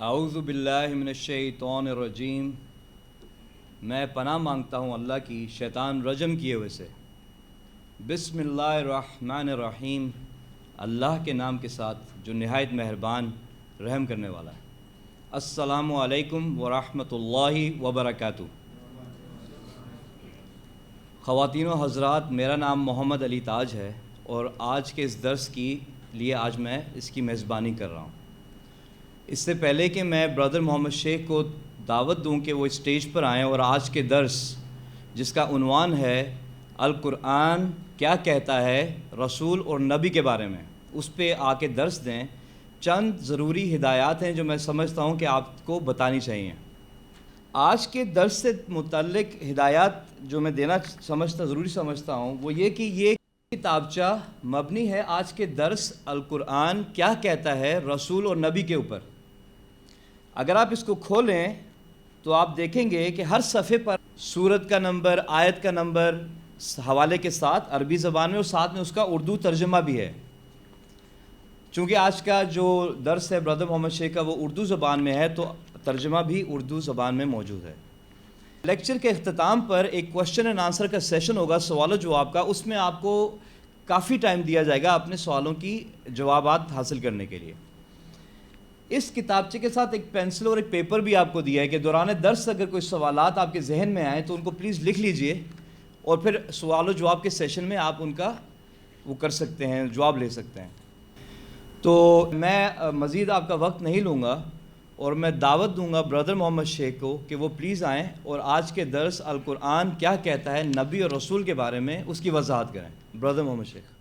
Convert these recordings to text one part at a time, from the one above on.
اعوذ باللہ من الشیطان الرجیم۔ میں پناہ مانگتا ہوں اللہ کی شیطان رجم کیے ہوئے سے۔ بسم اللہ الرحمن الرحیم، اللہ کے نام کے ساتھ جو نہایت مہربان رحم کرنے والا ہے۔ السلام علیکم ورحمۃ اللہ وبرکاتہ۔ خواتین و حضرات، میرا نام محمد علی تاج ہے اور آج کے اس درس کے لیے آج میں اس کی میزبانی کر رہا ہوں۔ اس سے پہلے کہ میں برادر محمد شیخ کو دعوت دوں کہ وہ اسٹیج پر آئیں اور آج کے درس جس کا عنوان ہے القرآن کیا کہتا ہے رسول اور نبی کے بارے میں، اس پہ آ کے درس دیں، چند ضروری ہدایات ہیں جو میں سمجھتا ہوں کہ آپ کو بتانی چاہیے۔ آج کے درس سے متعلق ہدایات جو میں دینا ضروری سمجھتا ہوں وہ یہ کہ یہ کتابچہ مبنی ہے آج کے درس القرآن کیا کہتا ہے رسول اور نبی کے اوپر۔ اگر آپ اس کو کھولیں تو آپ دیکھیں گے کہ ہر صفحے پر سورت کا نمبر، آیت کا نمبر حوالے کے ساتھ عربی زبان میں، اور ساتھ میں اس کا اردو ترجمہ بھی ہے۔ چونکہ آج کا جو درس ہے برادر محمد شیخ کا وہ اردو زبان میں ہے تو ترجمہ بھی اردو زبان میں موجود ہے۔ لیکچر کے اختتام پر ایک کوشچن اینڈ آنسر کا سیشن ہوگا، سوال و جواب کا۔ اس میں آپ کو کافی ٹائم دیا جائے گا اپنے سوالوں کی جوابات حاصل کرنے کے لیے۔ اس کتابچے کے ساتھ ایک پینسل اور ایک پیپر بھی آپ کو دیا ہے کہ دوران درس اگر کوئی سوالات آپ کے ذہن میں آئیں تو ان کو پلیز لکھ لیجئے اور پھر سوال و جواب کے سیشن میں آپ ان کا وہ کر سکتے ہیں، جواب لے سکتے ہیں۔ تو میں مزید آپ کا وقت نہیں لوں گا اور میں دعوت دوں گا برادر محمد شیخ کو کہ وہ پلیز آئیں اور آج کے درس القرآن کیا کہتا ہے نبی اور رسول کے بارے میں اس کی وضاحت کریں۔ برادر محمد شیخ۔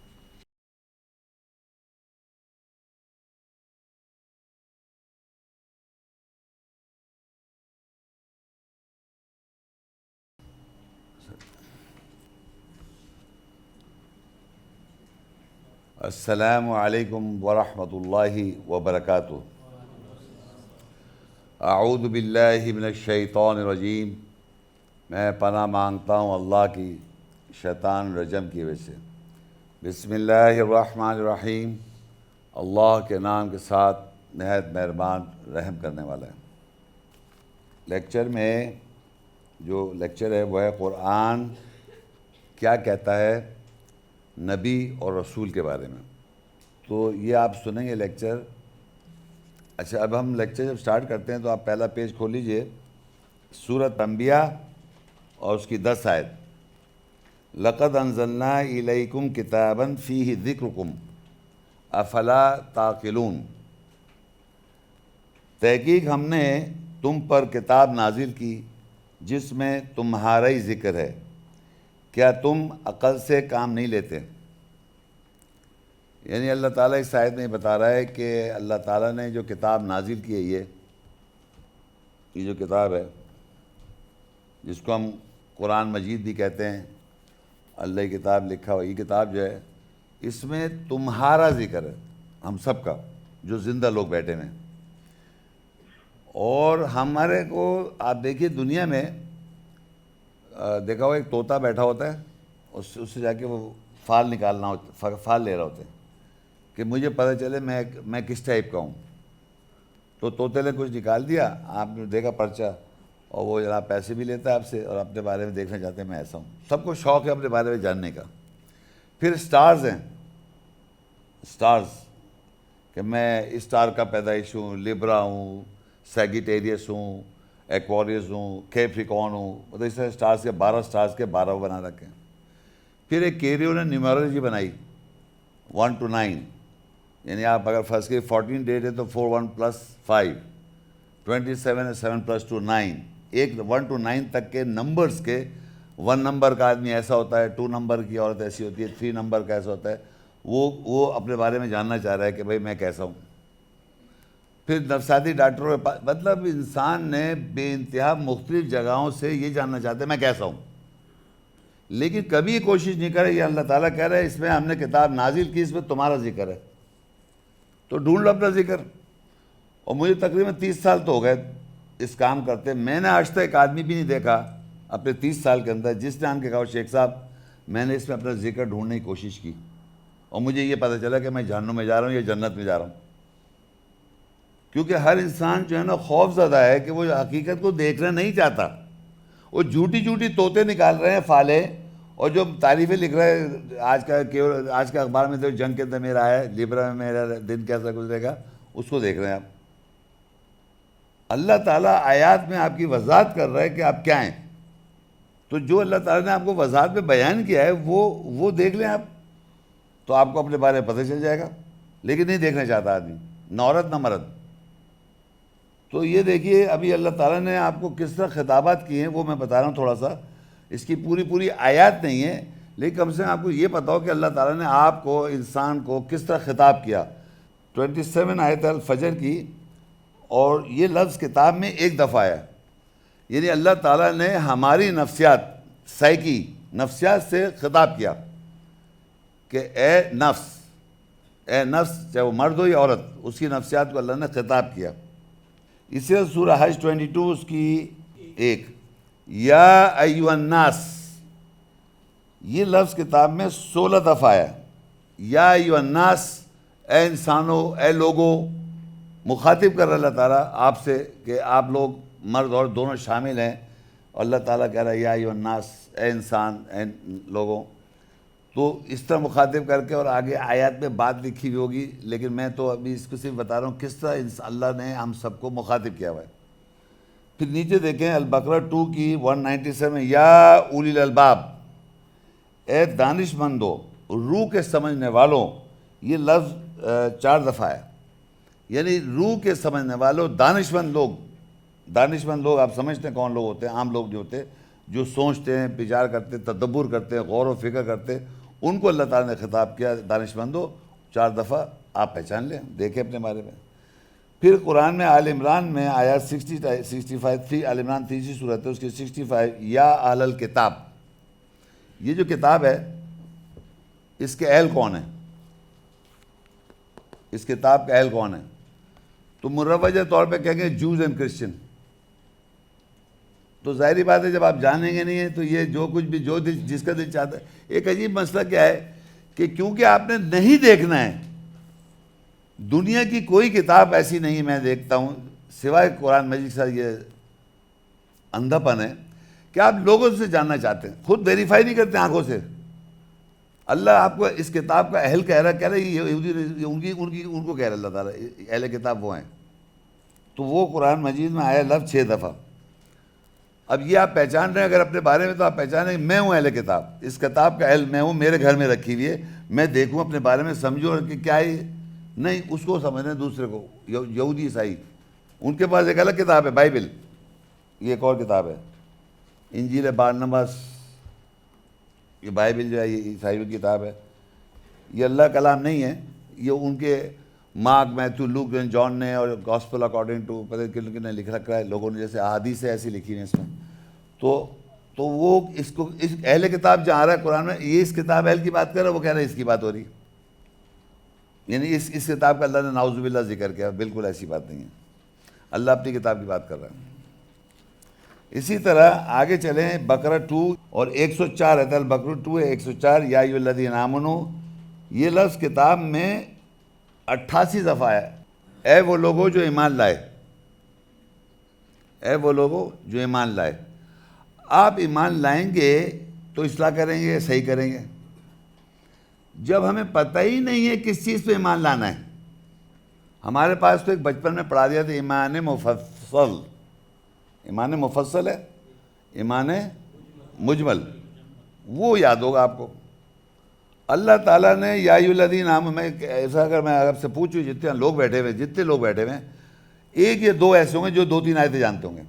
السلام علیکم ورحمۃ اللہ وبرکاتہ۔ اعوذ باللہ من الشیطان الرجیم، میں پناہ مانگتا ہوں اللہ کی شیطان رجم کی وجہ سے۔ بسم اللہ الرحمن الرحیم، اللہ کے نام کے ساتھ نہایت مہربان رحم کرنے والا ہے۔ لیکچر میں جو لیکچر ہے وہ ہے قرآن کیا کہتا ہے نبی اور رسول کے بارے میں۔ تو یہ آپ سنیں گے لیکچر۔ اچھا، اب ہم لیکچر جب سٹارٹ کرتے ہیں تو آپ پہلا پیج کھول لیجئے، سورۃ انبیاء اور اس کی 10 آیت۔ لَقَدْ أَنزَلْنَا إِلَيْكُمْ كِتَابًا فِيهِ ذِكْرُكُمْ أَفَلَا تَعْقِلُونَ۔ تحقیق ہم نے تم پر کتاب نازل کی جس میں تمہارا ہی ذکر ہے، کیا تم عقل سے کام نہیں لیتے؟ یعنی اللہ تعالیٰ اس آیت میں بتا رہا ہے کہ اللہ تعالیٰ نے جو کتاب نازل کی ہے، یہ جو کتاب ہے جس کو ہم قرآن مجید بھی کہتے ہیں، اللہ کی کتاب لکھا ہوا، یہ کتاب جو ہے اس میں تمہارا ذکر ہے، ہم سب کا جو زندہ لوگ بیٹھے ہیں۔ اور ہمارے کو آپ دیکھیے دنیا میں دیکھا ہو ایک طوطا بیٹھا ہوتا ہے، اس سے جا کے وہ فال نکالنا ہوتا، فال لے رہا ہوتا ہے کہ مجھے پتہ چلے میں کس ٹائپ کا ہوں۔ تو طوطے نے کچھ نکال دیا، آپ نے دیکھا پرچہ، اور وہ جناب پیسے بھی لیتا ہے آپ سے اور اپنے بارے میں دیکھنا چاہتے ہیں میں ایسا ہوں۔ سب کو شوق ہے اپنے بارے میں جاننے کا۔ پھر سٹارز ہیں، سٹارز کہ میں اسٹار کا پیدائش ہوں، لیبرا ہوں، سیگیٹیریس ہوں، ایکوارئس ہوں، کیپریکون ہوں، مطلب اس طرح سٹارز کے 12 سٹارز کے 12 بنا رکھے ہیں۔ پھر ایک کیریو نے نیومرولوجی بنائی 1 to 9، یعنی آپ اگر فرض کے 14 ڈیٹ ہے تو 4 1 + 5، 27 ہے 7 + 2 9۔ ایک 1 to 9 تک کے نمبرز کے، 1 نمبر کا آدمی ایسا ہوتا ہے، 2 نمبر کی عورت ایسی ہوتی ہے، 3 نمبر کا ایسا ہوتا ہے۔ وہ اپنے بارے میں جاننا چاہ رہا ہے کہ بھئی میں کیسا ہوں۔ پھر نفسیاتی ڈاکٹروں کے مطلب انسان نے بے انتہا مختلف جگہوں سے یہ جاننا چاہتے ہیں میں کیسا ہوں، لیکن کبھی یہ کوشش نہیں کرے۔ یہ اللہ تعالیٰ کہہ رہا ہے اس میں ہم نے کتاب نازل کی، اس میں تمہارا ذکر ہے، تو ڈھونڈ لو اپنا ذکر۔ اور مجھے تقریباً 30 سال تو ہو گئے اس کام کرتے، میں نے آج تک ایک آدمی بھی نہیں دیکھا اپنے 30 سال کے اندر جس نے آن کے کہا شیخ صاحب میں نے اس میں اپنا ذکر ڈھونڈنے کی کوشش کی اور مجھے یہ پتہ چلا کہ میں جہنم میں جا رہا ہوں یا جنت میں جا رہا ہوں۔ کیونکہ ہر انسان جو ہے نا خوف زدہ ہے کہ وہ حقیقت کو دیکھنا نہیں چاہتا. وہ جھوٹی جھوٹی طوطے نکال رہے ہیں فالے, اور جو تعریفیں لکھ رہے ہیں آج کا اخبار میں تو جنگ کے اندر میرا ہے, لبرا میں میرا دن کیسا گزرے گا, اس کو دیکھ رہے ہیں آپ. اللہ تعالیٰ آیات میں آپ کی وضاحت کر رہا ہے کہ آپ کیا ہیں. تو جو اللہ تعالیٰ نے آپ کو وضاحت میں بیان کیا ہے وہ دیکھ لیں آپ, تو آپ کو اپنے بارے میں پتہ چل جائے گا. لیکن نہیں دیکھنا چاہتا آدمی, نہ عورت نہ مرد. تو یہ دیکھیے ابھی اللہ تعالیٰ نے آپ کو کس طرح خطابات کی ہیں وہ میں بتا رہا ہوں تھوڑا سا. اس کی پوری آیات نہیں ہے, لیکن کم سے کم آپ کو یہ پتا ہو کہ اللہ تعالیٰ نے آپ کو, انسان کو کس طرح خطاب کیا. 27 آیت الفجر کی, اور یہ لفظ کتاب میں ایک دفعہ ہے. یعنی اللہ تعالیٰ نے ہماری نفسیات, سائیکی, نفسیات سے خطاب کیا کہ اے نفس, چاہے وہ مرد ہو یا عورت, اس کی نفسیات کو اللہ نے خطاب کیا. اسے سورہ حج 22 اس کی 1, یا ایھا الناس, یہ لفظ کتاب میں 16 دفعہ ہے. یا ایھا الناس, اے انسانوں, اے لوگوں, مخاطب کر رہا اللہ تعالیٰ آپ سے کہ آپ لوگ مرد اور دونوں شامل ہیں. اور اللہ تعالیٰ کہہ رہا ہے یا ایھا الناس, اے انسان, اے لوگوں. تو اس طرح مخاطب کر کے, اور آگے آیات میں بات لکھی ہوئی ہوگی, لیکن میں تو ابھی اس کو صرف بتا رہا ہوں کس طرح اللہ نے ہم سب کو مخاطب کیا ہوا ہے. پھر نیچے دیکھیں البقرہ 2 کی 197, یا اولی الالباب, اے دانش مندو, روح کے سمجھنے والوں. یہ لفظ 4 دفعہ ہے. یعنی روح کے سمجھنے والوں, دانش مند لوگ آپ سمجھتے ہیں کون لوگ ہوتے ہیں, عام لوگ جو ہوتے ہیں, جو سوچتے ہیں, بچار کرتے ہیں, تدبر کرتے ہیں, غور و فکر کرتے ہیں, ان کو اللہ تعالیٰ نے خطاب کیا دانش مندو. 4 دفعہ آپ پہچان لیں, دیکھیں اپنے بارے میں. پھر قرآن میں آل عمران میں آیات 65 آل عمران تیسری صورت ہے, اس کی 65, یا اہل الکتاب. یہ جو کتاب ہے اس کے اہل کون ہیں, اس کتاب کا اہل کون ہے؟ تو مروجہ طور پہ کہیں گے جوز اینڈ کرسچن. تو ظاہری بات ہے جب آپ جانیں گے نہیں ہیں تو یہ جو کچھ بھی جس کا دل چاہتا ہے. ایک عجیب مسئلہ کیا ہے کہ کیونکہ آپ نے نہیں دیکھنا ہے, دنیا کی کوئی کتاب ایسی نہیں میں دیکھتا ہوں سوائے قرآن مجید کا, یہ اندھا پن ہے کہ آپ لوگوں سے جاننا چاہتے ہیں, خود ویریفائی نہیں کرتے آنکھوں سے. اللہ آپ کو اس کتاب کا اہل کہہ رہا ہے یہ یہودی ان کو کہہ رہا اللہ تعالیٰ اہل کتاب وہ ہیں. تو وہ قرآن مجید میں آیا لفظ 6 دفعہ. اب یہ آپ پہچان رہے ہیں اگر اپنے بارے میں, تو آپ پہچانیں میں ہوں اہل کتاب, اس کتاب کا اہل میں ہوں, میرے گھر میں رکھی ہوئی ہے, میں دیکھوں اپنے بارے میں, سمجھوں اور کہ کیا ہے. نہیں, اس کو سمجھنا دوسرے کو, یہودی عیسائی, ان کے پاس ایک الگ کتاب ہے بائبل, یہ ایک اور کتاب ہے انجیل بارنباس. یہ بائبل جو ہے یہ عیسائیوں کی کتاب ہے, یہ اللہ کلام نہیں ہے. یہ ان کے مارک, میتھو, لوک, جان نے, اور گاسپل اکارڈنگ ٹو پتہ کن نے لکھ رکھا ہے لوگوں نے, جیسے احادیث ایسی لکھی ہیں اس میں. تو وہ اس کو, اس اہل کتاب جہاں آ رہا ہے قرآن میں, یہ اس کتاب اہل کی بات کر رہا ہے, وہ کہہ رہا ہے اس کی بات ہو رہی. یعنی اس کتاب کا اللہ نے نعوذ باللہ ذکر کیا, بالکل ایسی بات نہیں ہے. اللہ اپنی کتاب کی بات کر رہا ہے. اسی طرح آگے چلیں, بقرہ 2 اور 104 ہے, البقرہ 2 ہے 104, یا ایھا الذین آمنوا. یہ لفظ کتاب میں 88 دفعہ ہے. اے وہ لوگوں جو ایمان لائے, اے وہ لوگوں جو ایمان لائے. آپ ایمان لائیں گے تو اصلاح کریں گے, صحیح کریں گے. جب ہمیں پتہ ہی نہیں ہے کس چیز پہ ایمان لانا ہے, ہمارے پاس تو ایک بچپن میں پڑھا دیا تھا ایمان مفصل. ایمان مفصل ہے, ایمان مجمل, وہ یاد ہوگا آپ کو. اللہ تعالیٰ نے یا ایھا الذین آمنوا, میں ایسا اگر میں آپ سے پوچھوں جتنے لوگ بیٹھے ہوئے ہیں, ایک یا دو ایسے ہوں گے جو 2-3 آیتیں جانتے ہوں گے.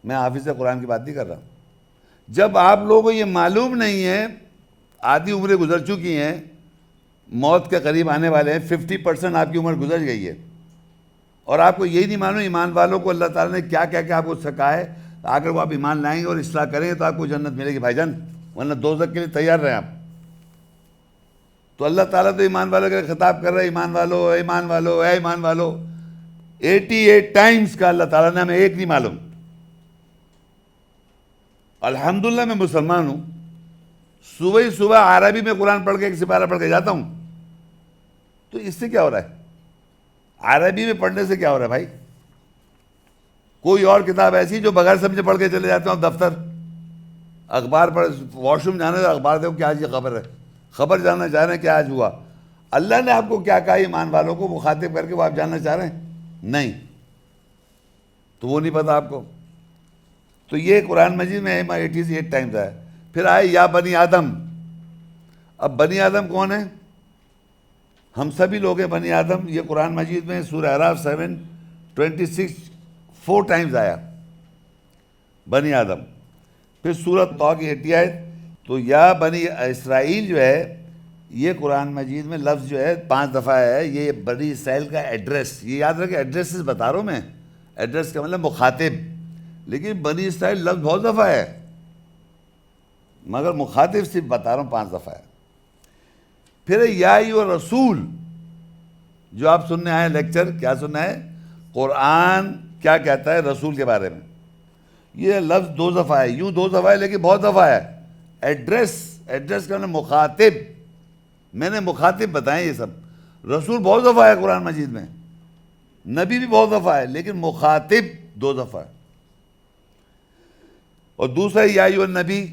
میں حافظ قرآن کی بات نہیں کر رہا. جب آپ لوگوں کو یہ معلوم نہیں ہے, آدھی عمریں گزر چکی ہیں, موت کے قریب آنے والے ہیں, 50% آپ کی عمر گزر گئی ہے, اور آپ کو یہی نہیں معلوم ایمان والوں کو اللہ تعالیٰ نے کیا کیا کہ آپ کو سکھا ہے. اگر وہ آپ ایمان لائیں گے اور اصلاح کریں گے تو آپ کو جنت ملے گی بھائی جان, ورنہ دوزخ کے لیے تیار رہیں آپ. تو اللہ تعالیٰ تو ایمان والوں کے خطاب کر رہا ہے, ایمان والو, اے ایمان والو, اے ایمان والو. 88 ٹائمز کا اللہ تعالیٰ نے, ہمیں ایک نہیں معلوم. الحمدللہ میں مسلمان ہوں, صبح عربی میں قرآن پڑھ کے ایک سپارہ پڑھ کے جاتا ہوں. تو اس سے کیا ہو رہا ہے؟ عربی میں پڑھنے سے کیا ہو رہا ہے بھائی؟ کوئی اور کتاب ایسی جو بغیر سمجھے پڑھ کے چلے جاتے ہوں دفتر، اخبار پڑھ، واش روم جانے سے اخبار دیکھو کیا آج یہ خبر ہے، خبر جاننا چاہ رہے ہیں کیا آج ہوا؟ اللہ نے آپ کو کیا کہا ایمان والوں کو مخاطب کر کے وہ آپ جاننا چاہ رہے ہیں؟ نہیں، تو وہ نہیں پتا آپ کو. تو یہ قرآن مجید میں 88 ٹائمز آیا. پھر آئے یا بنی آدم. اب بنی آدم کون ہے؟ ہم سبھی لوگ ہیں بنی آدم. یہ قرآن مجید میں سورہ اعراف 7:26 4 ٹائمز آیا بنی آدم. پھر سورۃ طہ کی 80 آیت. تو یا بنی اسرائیل جو ہے یہ قرآن مجید میں لفظ جو ہے 5 دفعہ ہے. یہ بنی اسرائیل کا ایڈریس، یہ یاد رکھیں ایڈریسز بتا رہا ہوں میں، ایڈریس کا مطلب مخاطب، لیکن بنی اسرائیل لفظ بہت دفعہ ہے مگر مخاطب صرف بتا رہا ہوں 5 دفعہ ہے. پھر یا ایھا رسول، جو آپ سننے آئے لیکچر، کیا سننا ہے؟ قرآن کیا کہتا ہے رسول کے بارے میں. یہ لفظ 2 دفعہ ہے، یوں 2 دفعہ ہے لیکن بہت دفعہ ہے. ایڈریس کا مخاطب، میں نے مخاطب بتائیں یہ سب. رسول بہت دفعہ ہے قرآن مجید میں، نبی بھی بہت دفعہ ہے لیکن مخاطب 2 دفعہ ہے. اور دوسرا یا ایھا النبی،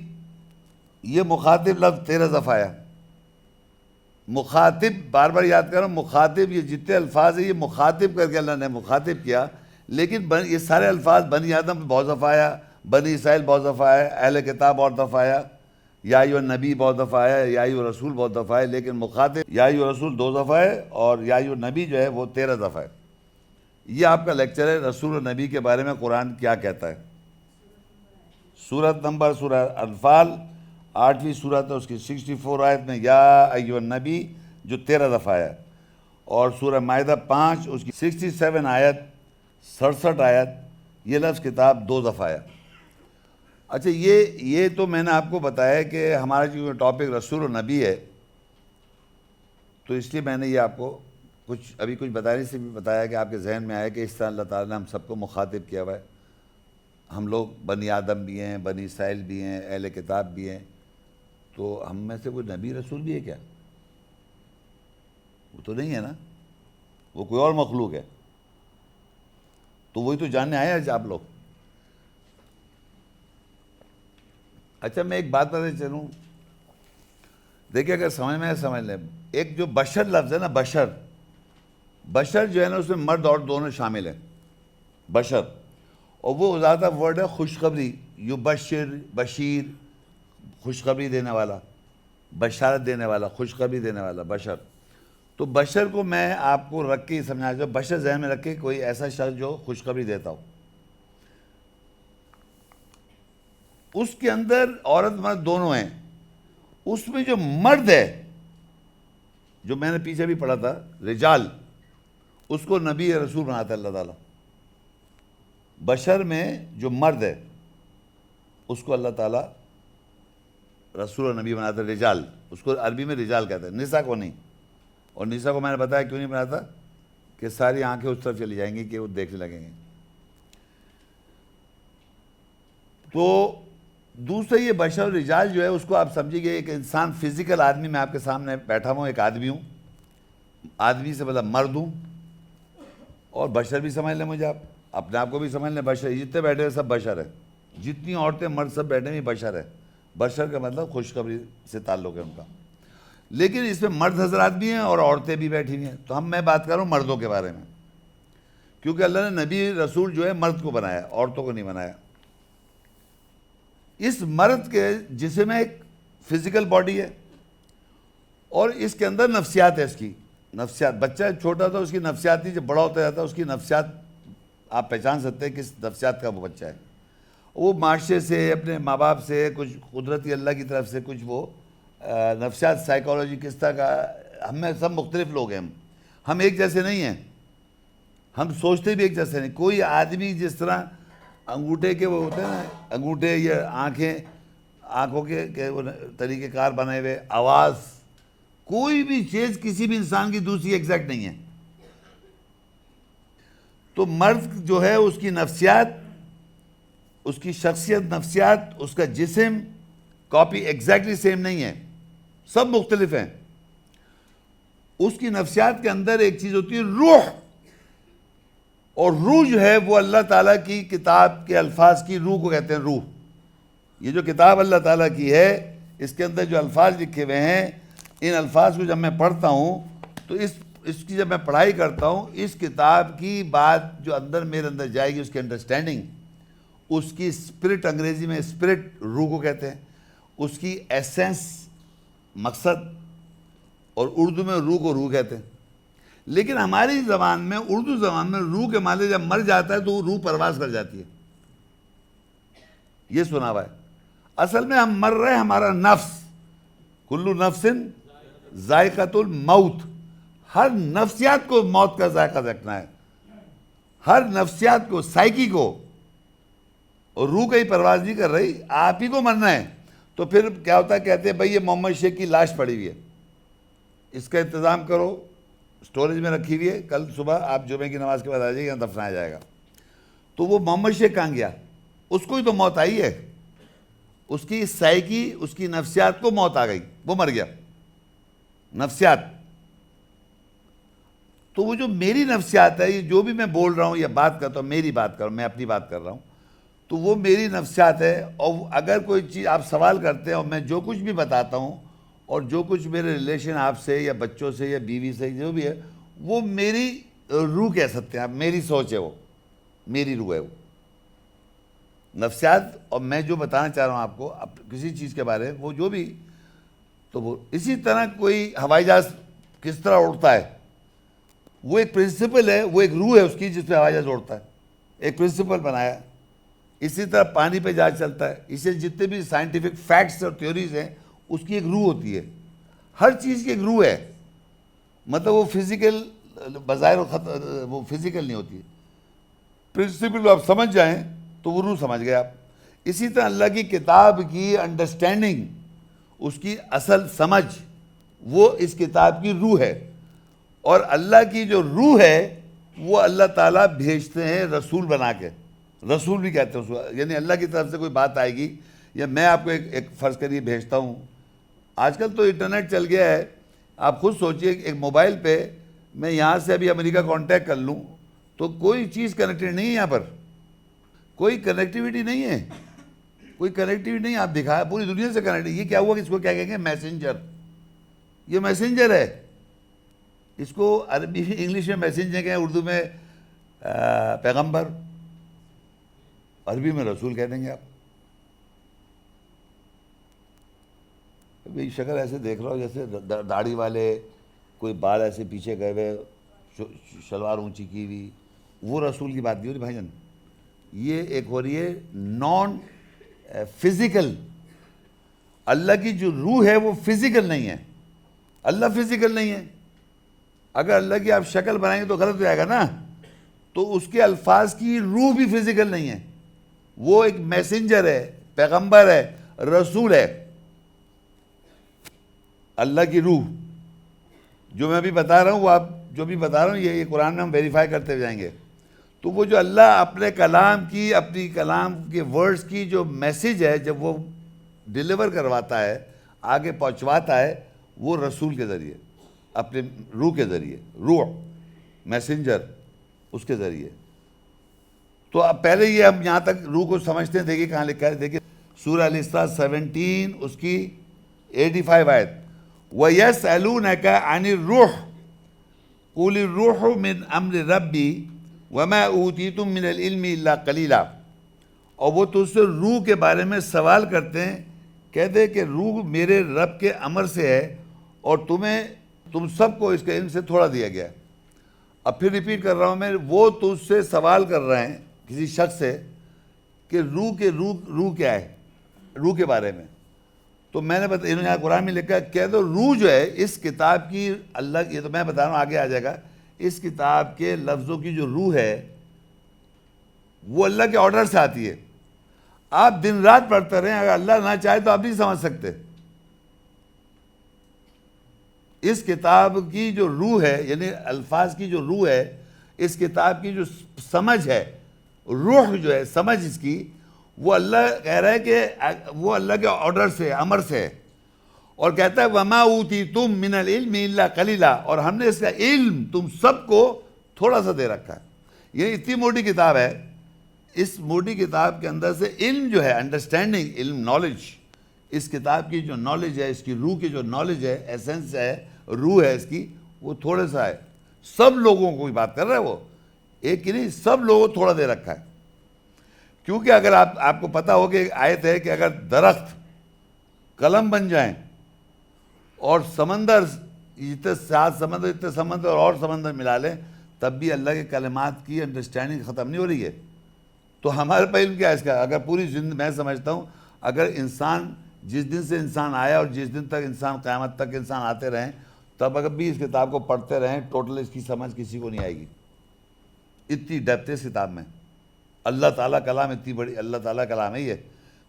یہ مخاطب لفظ 13 دفعہ ہے. مخاطب بار بار یاد کر رہا ہوں، مخاطب یہ جتنے الفاظ ہیں یہ مخاطب کر کے اللہ نے مخاطب کیا. لیکن یہ سارے الفاظ بنی آدم پہ بہت دفعہ آیا، بنی اسرائیل بہت دفعہ آیا، اہل کتاب بہت دفعہ آیا، یا ایھا النبی بہت دفعہ آیا، یا ایھا رسول بہت دفعہ ہے. لیکن مخاطب یا ایھا رسول 2 دفعہ ہے اور یا ایھا نبی جو ہے وہ 13 دفعہ ہے. یہ آپ کا لیکچر ہے رسول و نبی کے بارے میں قرآن کیا کہتا ہے. سورۃ نمبر سورہ انفال 8ویں سورت ہے، اس کی 64 آیت میں یا ایھا النبی جو 13 دفعہ ہے. اور سورہ مائدہ 5 اس کی 67 آیت 67 آیت یہ لفظ کتاب 2 دفعہ ہے. اچھا یہ تو میں نے آپ کو بتایا کہ ہمارا جو ٹاپک رسول و نبی ہے تو اس لیے میں نے یہ آپ کو کچھ بتانے سے بھی بتایا کہ آپ کے ذہن میں آئے کہ اس طرح اللہ تعالیٰ نے ہم سب کو مخاطب کیا ہوا ہے. ہم لوگ بنی آدم بھی ہیں، بنی اسرائیل بھی ہیں، اہل کتاب بھی ہیں. تو ہم میں سے کوئی نبی رسول بھی ہے کیا؟ وہ تو نہیں ہے نا، وہ کوئی اور مخلوق ہے. تو وہی تو جاننے آئے ہیں آپ لوگ. اچھا میں ایک بات بتاتے چلوں، دیکھیں اگر سمجھ میں ہے سمجھ لیں. ایک جو بشر لفظ ہے نا، بشر جو ہے نا اس میں مرد اور دونوں شامل ہیں. بشر، اور وہ زیادہ ورڈ ہے خوشخبری. بشیر خوشخبری دینے والا، بشارت دینے والا، خوشخبری دینے والا بشر. تو بشر کو میں آپ کو رکھ کے سمجھا دوں، بشر ذہن میں رکھ کے کوئی ایسا شخص جو خوشخبری دیتا ہو. اس کے اندر عورت مرد دونوں ہیں. اس میں جو مرد ہے، جو میں نے پیچھے بھی پڑھا تھا رجال، اس کو نبی رسول بناتا ہے اللہ تعالیٰ. بشر میں جو مرد ہے اس کو اللہ تعالیٰ رسول و نبی بناتا ہے. رجال، اس کو عربی میں رجال کہتے ہیں، نساء کو نہیں. اور نساء کو میں نے بتایا کیوں نہیں بناتا کہ ساری آنکھیں اس طرف چلی جائیں گی کہ وہ دیکھنے لگیں گے. تو دوسرا یہ بشر رجال جو ہے اس کو آپ سمجھیں گے ایک انسان، فزیکل آدمی. میں آپ کے سامنے بیٹھا ہوں، ایک آدمی ہوں، آدمی سے مطلب مرد ہوں. اور بشر بھی سمجھ لیں مجھے، آپ اپنے آپ کو بھی سمجھ لیں بشر. جتنے بیٹھے ہیں سب بشر ہیں، جتنی عورتیں مرد سب بیٹھے ہیں بشر ہیں. بشر کا مطلب خوشخبری سے تعلق ہے ان کا. لیکن اس میں مرد حضرات بھی ہیں اور عورتیں بھی بیٹھی ہوئی ہیں. تو میں بات کر رہا ہوں مردوں کے بارے میں، کیونکہ اللہ نے نبی رسول جو ہے مرد کو بنایا، عورتوں کو نہیں بنایا. اس مرد کے جسم میں ایک فزیکل باڈی ہے اور اس کے اندر نفسیات ہے. اس کی نفسیات، بچہ چھوٹا تھا اس کی نفسیات نہیں، جب بڑا ہوتا جاتا ہے اس کی نفسیات آپ پہچان سکتے ہیں کس نفسیات کا وہ بچہ ہے. وہ معاشرے سے، اپنے ماں باپ سے، کچھ قدرتی اللہ کی طرف سے کچھ وہ نفسیات، سائیکالوجی کس طرح کا. ہم میں سب مختلف لوگ ہیں، ہم ایک جیسے نہیں ہیں، ہم سوچتے بھی ایک جیسے نہیں. کوئی آدمی جس طرح انگوٹھے کے وہ ہوتے ہیں نا، انگوٹھے یا آنکھوں کے طریقہ کار بنے ہوئے، آواز، کوئی بھی چیز کسی بھی انسان کی دوسری ایگزیکٹ نہیں ہے. تو مرد جو ہے اس کی نفسیات، اس کی شخصیت، نفسیات، اس کا جسم کاپی ایگزیکٹلی سیم نہیں ہے، سب مختلف ہیں. اس کی نفسیات کے اندر ایک چیز ہوتی ہے روح. اور روح جو ہے وہ اللہ تعالیٰ کی کتاب کے الفاظ کی روح کو کہتے ہیں روح. یہ جو کتاب اللہ تعالیٰ کی ہے اس کے اندر جو الفاظ لکھے ہوئے ہیں، ان الفاظ کو جب میں پڑھتا ہوں تو اس کی جب میں پڑھائی کرتا ہوں، اس کتاب کی بات جو میرے اندر جائے گی، اس کی انڈرسٹینڈنگ، اس کی اسپرٹ، انگریزی میں اسپرٹ روح کو کہتے ہیں، اس کی ایسنس مقصد، اور اردو میں روح کو روح کہتے ہیں. لیکن ہماری زبان میں، اردو زبان میں، روح کے معنی جب مر جاتا ہے تو وہ روح پرواز کر جاتی ہے. یہ سنا ہوا ہے. اصل میں ہم مر رہے ہیں، ہمارا نفس، کلو نفس ذائقۃ الموت، ہر نفسیات کو موت کا ذائقہ دیکھنا ہے، ہر نفسیات کو، سائیکی کو. اور روح کہیں پرواز نہیں کر رہی، آپ ہی کو مرنا ہے. تو پھر کیا ہوتا ہے، کہتے ہیں بھائی یہ محمد شیخ کی لاش پڑی ہوئی ہے، اس کا انتظام کرو، سٹوریج میں رکھی ہوئی ہے، کل صبح آپ جمعے کی نماز کے بعد آ جائیے، یہاں دفنایا جائے گا. تو وہ محمد شیخ کہاں گیا؟ اس کو ہی تو موت آئی ہے، اس کی سائیکی، اس کی نفسیات کو موت آ گئی، وہ مر گیا. نفسیات. تو وہ جو میری نفسیات ہے، یہ جو بھی میں بول رہا ہوں یا بات کرتا ہوں، میری بات کر رہا ہوں، میں اپنی بات کر رہا ہوں، تو وہ میری نفسیات ہے. اور اگر کوئی چیز آپ سوال کرتے ہیں اور میں جو کچھ بھی بتاتا ہوں، اور جو کچھ میرے ریلیشن آپ سے یا بچوں سے یا بیوی سے جو بھی ہے، وہ میری روح کہہ سکتے ہیں آپ، میری سوچ ہے، وہ میری روح ہے. وہ نفسیات، اور میں جو بتانا چاہ رہا ہوں آپ کو کسی چیز کے بارے میں، وہ جو بھی، تو وہ اسی طرح کوئی ہوائی جہاز کس طرح اڑتا ہے، وہ ایک پرنسپل ہے، وہ ایک روح ہے اس کی جس پہ ہوائی جہاز اڑتا ہے، ایک پرنسپل بنایا. اسی طرح پانی پہ جہاز چلتا ہے. اسے جتنے بھی سائنٹیفک فیکٹس اور تھیوریز ہیں، اس کی ایک روح ہوتی ہے. ہر چیز کی ایک روح ہے. مطلب وہ فزیکل بظاہر وہ فزیکل نہیں ہوتی ہے. پرنسپل آپ سمجھ جائیں تو وہ روح سمجھ گئے آپ. اسی طرح اللہ کی کتاب کی انڈرسٹینڈنگ، اس کی اصل سمجھ، وہ اس کتاب کی روح ہے. اور اللہ کی جو روح ہے وہ اللہ تعالیٰ بھیجتے ہیں رسول بنا کے. رسول بھی کہتے ہیں اس کو، یعنی اللہ کی طرف سے کوئی بات آئے گی، یا میں آپ کو ایک فرض کریے بھیجتا ہوں. آج کل تو انٹرنیٹ چل گیا ہے، آپ خود سوچئے ایک موبائل پہ میں یہاں سے ابھی امریکہ کانٹیکٹ کر لوں تو کوئی چیز کنیکٹڈ نہیں ہے، یہاں پر کوئی کنیکٹیوٹی نہیں ہے، کوئی کنیکٹیوٹی نہیں. آپ دکھایا پوری دنیا سے کنیکٹ. یہ کیا ہوا کہ اس کو کیا کہیں گے؟ میسنجر. یہ میسنجر ہے. اس کو عربی انگلش میں میسنجر کہیں، اردو میں پیغمبر، عربی میں رسول کہہ دیں گے آپ. ابھی شکل ایسے دیکھ رہا ہو جیسے داڑھی والے، کوئی بال ایسے پیچھے گئے ہوئے، شلوار اونچی کی ہوئی، وہ رسول کی بات نہیں ہو رہی بھائی جان. یہ ایک ہو رہی ہے نان فزیکل. اللہ کی جو روح ہے وہ فزیکل نہیں ہے. اللہ فزیکل نہیں ہے. اگر اللہ کی آپ شکل بنائیں گے تو غلط ہو جائے گا نا. تو اس کے الفاظ کی روح بھی فزیکل نہیں ہے. وہ ایک میسنجر ہے، پیغمبر ہے، رسول ہے. اللہ کی روح جو میں ابھی بتا رہا ہوں، وہ آپ جو بھی بتا رہا ہوں، یہ قرآن میں ہم ویریفائی کرتے ہوئے جائیں گے. تو وہ جو اللہ اپنے کلام کی، اپنی کلام کے ورڈز کی جو میسیج ہے، جب وہ ڈیلیور کرواتا ہے، آگے پہنچواتا ہے، وہ رسول کے ذریعے، اپنے روح کے ذریعے، روح میسنجر اس کے ذریعے. تو اب پہلے یہ ہم یہاں تک روح کو سمجھتے ہیں. دیکھیے کہاں لکھا ہے، دیکھیے سورہ الاسراء 17 اس کی 85 آیت. وَيَسْأَلُونَكَ عَنِ الرُّوحِ قُلِ الرُّوحُ مِنْ أَمْرِ رَبِّي وَمَا أُوتِيتُم مِّنَ الْعِلْمِ إِلَّا قَلِيلًا. اور وہ تجھ سے روح کے بارے میں سوال کرتے ہیں، کہتے ہیں کہ روح میرے رب کے امر سے ہے، اور تم سب کو اس کے علم سے تھوڑا دیا گیا. اب پھر ریپیٹ کر رہا ہوں میں، وہ تجھ سے سوال کر رہے ہیں کسی شخص سے کہ روح کیا ہے، روح کے بارے میں. تو میں نے انہوں نے قرآن میں لکھا کہ تو روح جو ہے اس کتاب کی، اللہ، یہ تو میں بتا رہا ہوں آگے آ جائے گا، اس کتاب کے لفظوں کی جو روح ہے وہ اللہ کے آرڈر سے آتی ہے. آپ دن رات پڑھتے رہیں، اگر اللہ نہ چاہے تو آپ نہیں سمجھ سکتے. اس کتاب کی جو روح ہے، یعنی الفاظ کی جو روح ہے، اس کتاب کی جو سمجھ ہے، روح جو ہے سمجھ اس کی، وہ اللہ کہہ رہا ہے کہ وہ اللہ کے آرڈر سے، امر سے ہے. اور کہتا ہے وَمَا أُوتِيتُم مِّنَ الْعِلْمِ إِلَّا قَلِيلًا، اور ہم نے اس کا علم تم سب کو تھوڑا سا دے رکھا ہے. یہ اتنی موٹی کتاب ہے. اس موٹی کتاب کے اندر سے علم جو ہے, انڈرسٹینڈنگ, علم, نالج, اس کتاب کی جو نالج ہے, اس کی روح کی جو نالج ہے, ایسنس ہے, روح ہے اس کی, وہ تھوڑے سا ہے. سب لوگوں کو بات کر رہا ہے وہ, ایک ہی نہیں, سب لوگوں کو تھوڑا دے رکھا ہے. کیونکہ اگر آپ کو پتا ہو کہ ایک آیت ہے کہ اگر درخت قلم بن جائیں اور سمندر, جتنے 7 سمندر, اتنے سمندر اور سمندر ملا لیں, تب بھی اللہ کے کلمات کی انڈرسٹینڈنگ ختم نہیں ہو رہی ہے. تو ہمارے پاس علم کیا ہے اس کا؟ اگر پوری زندگی, میں سمجھتا ہوں اگر انسان, جس دن سے انسان آیا اور جس دن تک انسان, قیامت تک انسان آتے رہیں, تب اگر بھی اس کتاب کو پڑھتے رہیں, ٹوٹل اس کی سمجھ کسی کو نہیں آئے گی. اتنی ڈیپتھ ہے اس کتاب میں. اللہ تعالیٰ کلام اتنی بڑی, اللہ تعالیٰ کلام ہے یہ.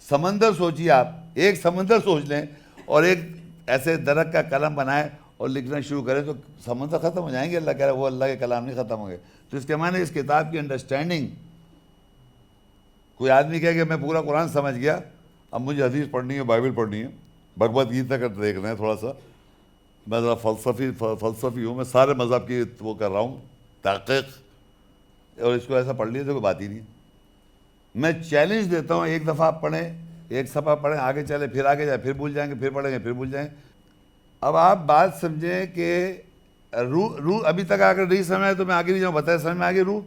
سمندر سوچیے آپ, ایک سمندر سوچ لیں اور ایک ایسے درخت کا قلم بنائے اور لکھنا شروع کریں تو سمندر ختم ہو جائیں گے. اللہ کہہ رہا ہے وہ اللہ کے کلام نہیں ختم ہوں گے. تو اس کے معنی اس کتاب کی انڈرسٹینڈنگ, کوئی آدمی کہے کہ میں پورا قرآن سمجھ گیا, اب مجھے حدیث پڑھنی ہے, بائبل پڑھنی ہے, بھگوت گیتا کا دیکھنا ہے تھوڑا سا, میں ذرا فلسفی ہوں, میں سارے مذہب کی وہ کر رہا ہوں تحقیق, اور اس کو ایسا پڑھ لیے تو کوئی بات ہی نہیں. میں چیلنج دیتا ہوں, ایک دفعہ آپ پڑھیں, ایک صفحہ پڑھیں, آگے چلے, پھر آگے جائیں, پھر بھول جائیں گے, پھر پڑھیں گے, پھر بھول جائیں. اب آپ بات سمجھیں کہ روح ابھی تک اگر نہیں سمجھ آئے تو میں آگے نہیں جاؤں, بتائیں سمجھ میں آگے روح